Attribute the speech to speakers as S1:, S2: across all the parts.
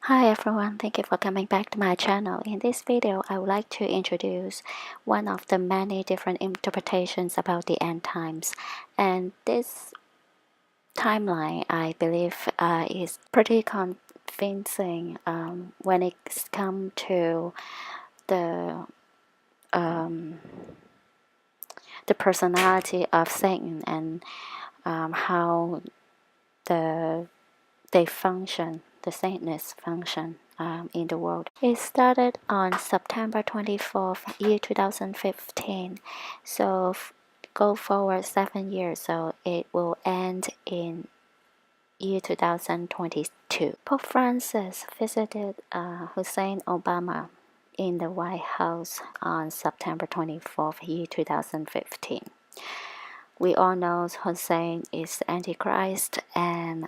S1: Hi everyone, thank you for coming back to my channel. In this video, I would like to introduce one of the many different interpretations about the end times. And this timeline, I believe, is pretty convincing when it's come to the um, the personality of Satan and how the they function, the Satanists function in the world. It started on September 24th, year 2015. So go forward 7 years, so it will end in year 2022. Pope Francis visited Hussein Obama in the White House on September 24th, year 2015. We all know Hussein is the Antichrist and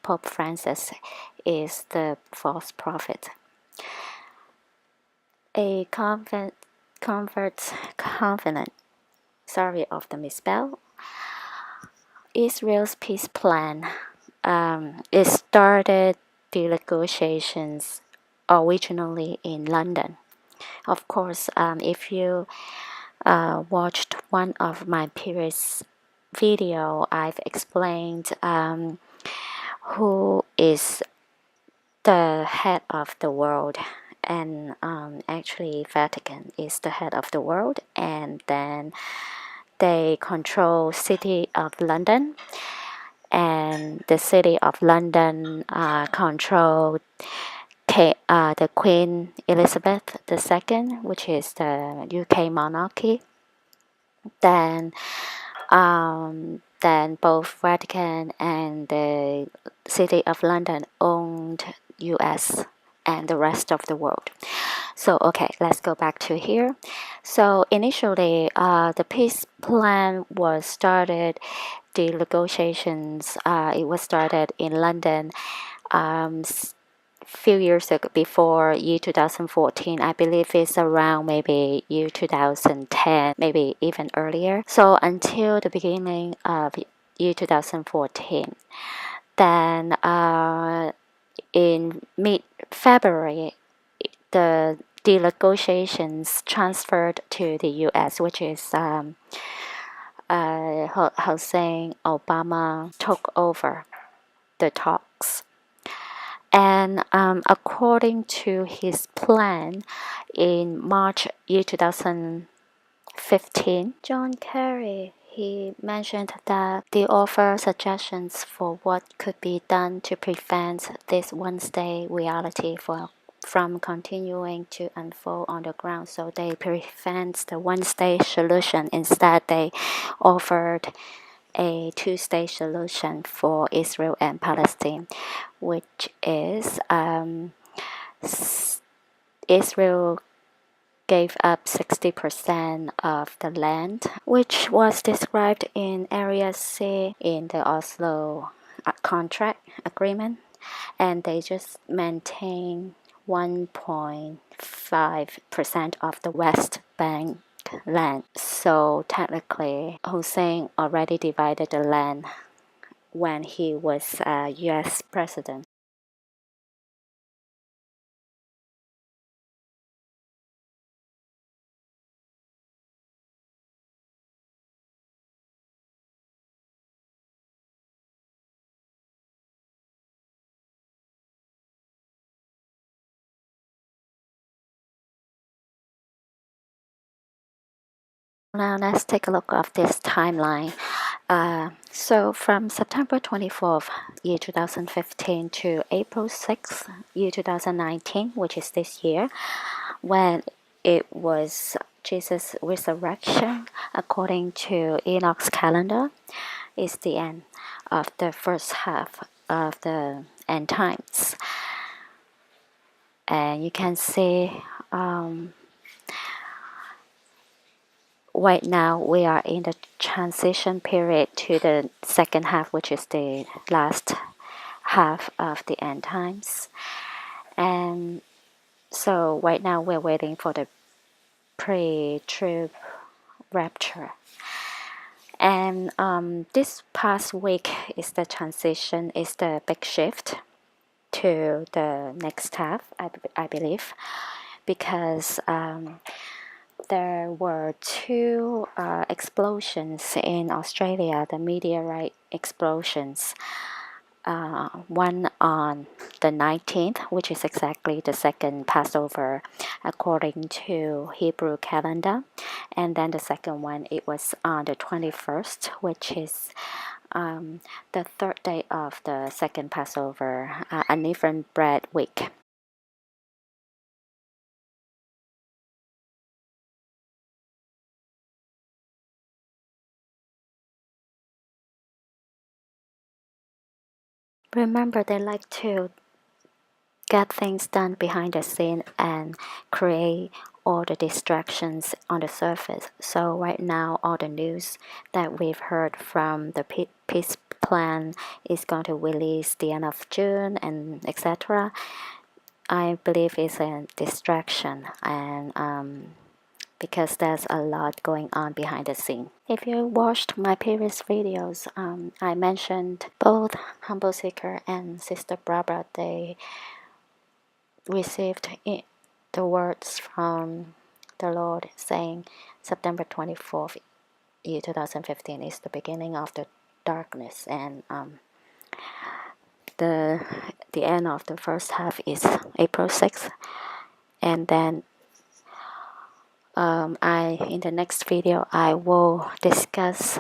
S1: Pope Francis is the false prophet. A covenant, sorry of the misspell, Israel's peace plan. It started the negotiations originally in London. Of course, if you watched one of my previous video, I've explained who is the head of the world, and actually Vatican is the head of the world, and then they control city of London, and the city of London control the Queen Elizabeth II, which is the UK monarchy. Then both Vatican and the City of London owned US and the rest of the world. So okay, let's go back to here. So initially, the peace plan was started. The negotiations, it was started in London. Few years ago, before year 2014, I believe it's around maybe year 2010, maybe even earlier. So until the beginning of year 2014, then in mid-February, the negotiations transferred to the U.S., which is Hussein Obama took over the talks. And according to his plan, in March year 2015, John Kerry, he mentioned that they offer suggestions for what could be done to prevent this one-state reality from continuing to unfold on the ground. So they prevent the one-state solution. Instead, they offered a two-state solution for Israel and Palestine, which is Israel gave up 60% of the land, which was described in Area C in the Oslo contract agreement, and they just maintain 1.5% of the West Bank land. So technically, Hussein already divided the land when he was US president. Now let's take a look at this timeline. So from September 24th, year 2015 to April 6th, year 2019, which is this year, when it was Jesus' resurrection, according to Enoch's calendar, is the end of the first half of the end times. And you can see right now we are in the transition period to the second half, which is the last half of the end times. And so right now we're waiting for the pre-trib rapture. And this past week is the transition, is the big shift. to the next half, I believe, because there were two explosions in Australia, the meteorite explosions. One on the 19th, which is exactly the second Passover according to Hebrew calendar, and then the second one, it was on the 21st, which is the third day of the second Passover, unleavened bread week. Remember, they like to get things done behind the scene and create all the distractions on the surface. So right now, all the news that we've heard from the peace plan is going to release the end of June and etc. I believe it's a distraction, and because there's a lot going on behind the scene. If you watched my previous videos, I mentioned both Humble Seeker and Sister Barbara. They received the words from the Lord saying September 24th, year 2015 is the beginning of the darkness, and the end of the first half is April 6th, and then in the next video I will discuss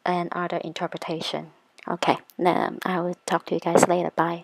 S1: another interpretation. Okay, then I will talk to you guys later. Bye.